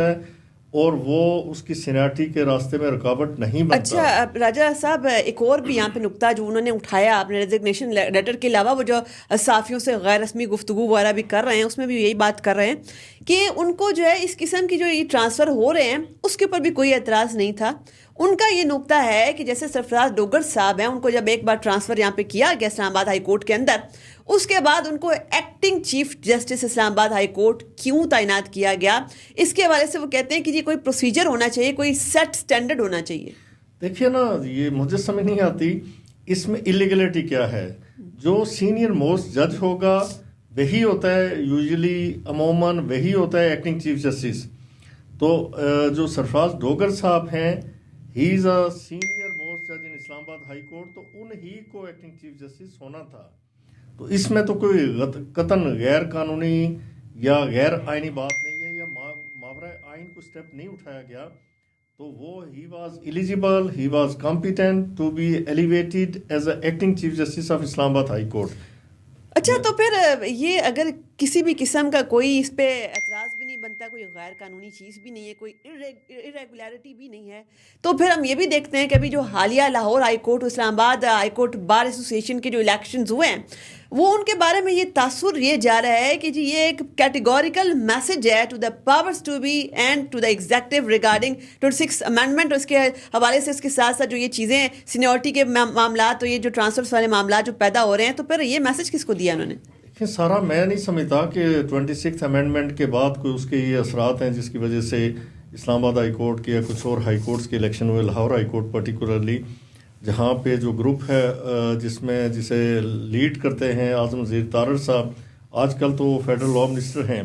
ہے اور وہ اس کی سینیارٹی کے راستے میں رکاوٹ نہیں بنتا. اچھا راجہ صاحب، ایک اور بھی یہاں پہ نقطہ جو انہوں نے اٹھایا اپنے ریزگنیشن لیٹر کے علاوہ، وہ جو صحافیوں سے غیر رسمی گفتگو وغیرہ بھی کر رہے ہیں، اس میں بھی یہی بات کر رہے ہیں کہ ان کو جو ہے اس قسم کی جو یہ ٹرانسفر ہو رہے ہیں اس کے اوپر بھی کوئی اعتراض نہیں تھا. ان کا یہ نقطہ ہے کہ جیسے سرفراز ڈوگر صاحب ہیں، ان کو جب ایک بار ٹرانسفر یہاں پہ کیا گیا اسلام آباد ہائی کورٹ کے اندر، اس کے بعد ان کو ایکٹنگ چیف جسٹس اسلام آباد ہائی کورٹ کیوں تعینات کیا گیا، اس کے حوالے سے وہ کہتے ہیں کہ یہ کوئی پروسیجر ہونا چاہیے، کوئی سیٹ سٹینڈرڈ ہونا چاہیے. دیکھیے نا، یہ مجھے سمجھ نہیں آتی اس میں اللیگلٹی کیا ہے. جو سینئر موسٹ جج ہوگا وہی ہوتا ہے یوزلی، عموماً وہی ہوتا ہے ایکٹنگ چیف جسٹس. تو جو سرفراز ڈوگر صاحب ہیں، ہی از اے سینئر موسٹ جج ان اسلام آباد ہائی کورٹ، تو انہی کو ایکٹنگ چیف جسٹس ہونا تھا. تو اس میں تو کوئی قطعاً غیر قانونی یا غیر آئینی بات نہیں ہے، یا ماورائے آئین کو سٹیپ نہیں اٹھایا گیا. تو وہ he was eligible, he was competent to be elevated as a acting Chief Justice of Islamabad High court. اچھا، تو پھر یہ اگر کسی بھی قسم کا کوئی اس پہ اعتراض بھی نہیں بنتا، کوئی غیر قانونی چیز بھی نہیں ہے، کوئی irregularity بھی نہیں ہے، تو پھر ہم یہ بھی دیکھتے ہیں کہ ابھی جو حالیہ لاہور ہائی کورٹ، اسلام آباد ہائی کورٹ بار ایسوسی ایشن کے جو الیکشنز ہوئے ہیں، وہ ان کے بارے میں یہ تاثر یہ جا رہا ہے کہ جی یہ ایک کیٹیگوریکل میسج ہے to the powers to be and to the executive regarding 26 amendment. اس کے حوالے سے اس کے ساتھ ساتھ جو یہ چیزیں سینیورٹی کے معاملات، تو یہ جو ٹرانسفرس والے معاملات جو پیدا ہو رہے ہیں، تو پھر یہ میسج کس کو دیا انہوں نے؟ دیکھیں سارا، میں نہیں سمجھتا کہ 26 امینڈمنٹ کے بعد کوئی اس کے یہ اثرات ہیں جس کی وجہ سے اسلام آباد ہائی کورٹ کے یا کچھ اور ہائی کورٹس کے الیکشن ہوئے. لاہور ہائی کورٹ پرٹیکولرلی، جہاں پہ جو گروپ ہے جسے لیڈ کرتے ہیں اعظم وزیر طارر صاحب، آج کل تو وہ فیڈرل لا منسٹر ہیں،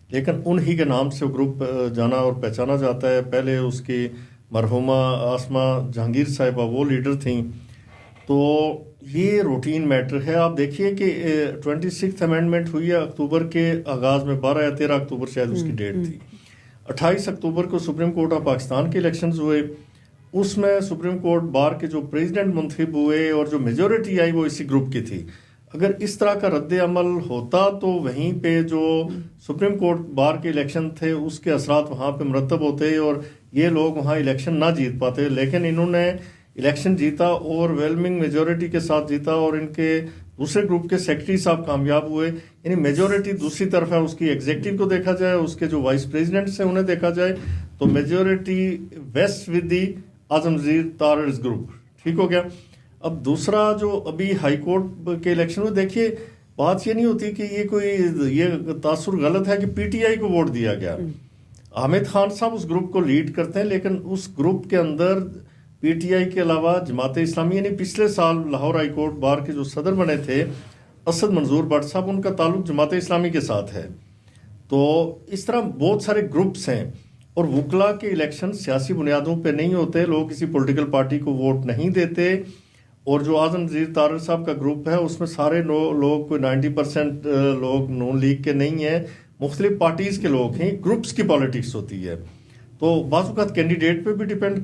لیکن انہی کے نام سے وہ گروپ جانا اور پہچانا جاتا ہے. پہلے اس کی مرحومہ آسمہ جہانگیر صاحبہ وہ لیڈر تھیں. تو یہ روٹین میٹر ہے. آپ دیکھیے کہ 26 امینڈمنٹ ہوئی ہے اکتوبر کے آغاز میں، 12 یا 13 اکتوبر شاید اس کی ڈیٹ تھی. 28 اکتوبر کو سپریم کورٹ آف پاکستان کے الیکشنز ہوئے. اس میں سپریم کورٹ بار کے جو پریزیڈنٹ منتخب ہوئے اور جو میجورٹی آئی وہ اسی گروپ کی تھی. اگر اس طرح کا رد عمل ہوتا تو وہیں پہ جو سپریم کورٹ بار کے الیکشن تھے اس کے اثرات وہاں پہ مرتب ہوتے اور یہ لوگ وہاں الیکشن نہ جیت پاتے. لیکن انہوں نے الیکشن جیتا اور ویلمنگ میجورٹی کے ساتھ جیتا، اور ان کے دوسرے گروپ کے سیکرٹری صاحب کامیاب ہوئے. یعنی میجورٹی دوسری طرف ہے، اس کی ایگزیکٹو کو دیکھا جائے، اس کے جو وائس پریزیڈنٹس ہیں انہیں دیکھا جائے تو میجورٹی ویسٹ ود دی اعظم وزیر طاررز گروپ. ٹھیک ہو گیا. اب دوسرا جو ابھی ہائی کورٹ کے الیکشن میں دیکھیے، بات یہ نہیں ہوتی کہ یہ تاثر غلط ہے کہ پی ٹی آئی کو ووٹ دیا گیا. حامد خان صاحب اس گروپ کو لیڈ کرتے ہیں، لیکن اس گروپ کے اندر پی ٹی آئی کے علاوہ جماعت اسلامی، یعنی پچھلے سال لاہور ہائی کورٹ بار کے جو صدر بنے تھے اسد منظور بٹ صاحب، ان کا تعلق جماعت اسلامی کے ساتھ ہے. تو اس طرح بہت سارے گروپس ہیں. اور وکلا کے الیکشن سیاسی بنیادوں پہ نہیں ہوتے، لوگ کسی پولیٹیکل پارٹی کو ووٹ نہیں دیتے. اور جو اعظم وزیر طارر صاحب کا گروپ ہے اس میں سارے لوگ کوئی 90% لوگ نون لیگ کے نہیں ہیں، مختلف پارٹیز کے لوگ ہیں. گروپس کی پالیٹکس ہوتی ہے. تو بعض اوقات کینڈیڈیٹ پہ بھی ڈیپینڈ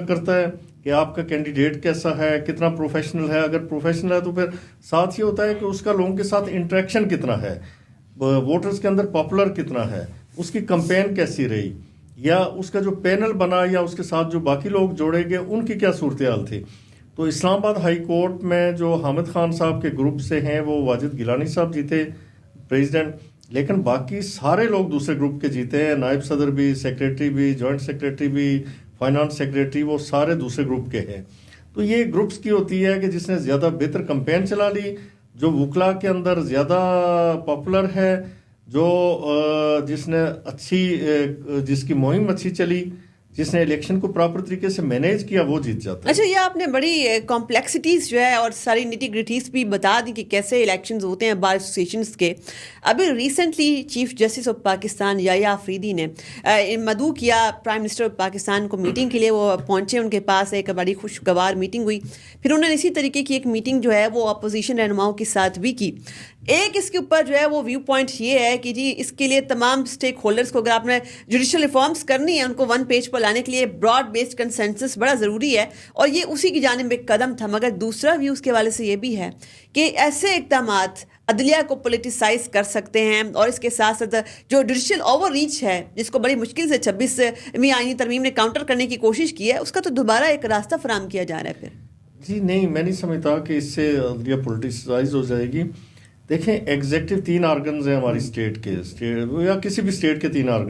کرتا ہے کہ آپ کا کینڈیڈیٹ کیسا ہے، کتنا پروفیشنل ہے. اگر پروفیشنل ہے تو پھر ساتھ یہ ہوتا ہے کہ اس کا لوگوں کے ساتھ انٹریکشن کتنا ہے، ووٹرز کے اندر پاپولر کتنا ہے، اس کی کمپین کیسی رہی، یا اس کا جو پینل بنا یا اس کے ساتھ جو باقی لوگ جوڑے گئے ان کی کیا صورتحال تھی. تو اسلام آباد ہائی کورٹ میں جو حامد خان صاحب کے گروپ سے ہیں وہ واجد گیلانی صاحب جیتے پریزیڈنٹ، لیکن باقی سارے لوگ دوسرے گروپ کے جیتے ہیں. نائب صدر بھی، سیکریٹری بھی، جوائنٹ سیکریٹری بھی، فائنانس سیکریٹری، وہ سارے دوسرے گروپ کے ہیں. تو یہ گروپس کی ہوتی ہے کہ جس نے زیادہ بہتر کمپین چلا لی، جو وکلا کے اندر زیادہ پاپولر ہے، جو جس نے جس کی مہم اچھی چلی، جس نے الیکشن کو پراپر طریقے سے مینیج کیا، وہ جیت جاتا ہے. اچھا، یہ آپ نے بڑی کمپلیکسٹیز جو ہے اور ساری نیٹی گریٹیز بھی بتا دی کہ کیسے الیکشنز ہوتے ہیں بار ایسوسیشنز کے. ابھی recently Chief Justice of Pakistan Yahya Afridi نے مدعو کیا پرائم منسٹر آف پاکستان کو میٹنگ کے لیے. وہ پہنچے ان کے پاس، ایک بڑی خوشگوار میٹنگ ہوئی. پھر انہوں نے اسی طریقے کی ایک میٹنگ جو ہے وہ اپوزیشن رہنماؤں کے ساتھ بھی کی. ایک اس کے اوپر جو ہے وہ ویو پوائنٹ یہ ہے کہ جی اس کے لیے تمام اسٹیک ہولڈرز کو، اگر آپ نے جوڈیشل ریفارمز کرنی ہے ان کو ون پیج پر لانے کے لیے براڈ بیسڈ کنسنسس بڑا ضروری ہے، اور یہ اسی کی جانب ایک قدم تھا. مگر دوسرا ویو اس کے حوالے سے یہ بھی ہے کہ ایسے اقدامات عدلیہ کو پولیٹیسائز کر سکتے ہیں، اور اس کے ساتھ ساتھ جو جوڈیشل اوور ریچ ہے جس کو بڑی مشکل سے 26ویں آئینی ترمیم نے کاؤنٹر کرنے کی کوشش کی ہے، اس کا تو دوبارہ ایک راستہ فراہم کیا جا رہا ہے پھر. جی نہیں، میں نہیں سمجھتا کہ اس سے عدلیہ پولیٹیسائز ہو جائے گی. دیکھیں ایگزیکٹو 3 آرگنز ہیں ہماری اسٹیٹ کے، یا کسی بھی اسٹیٹ کے 3 آرگن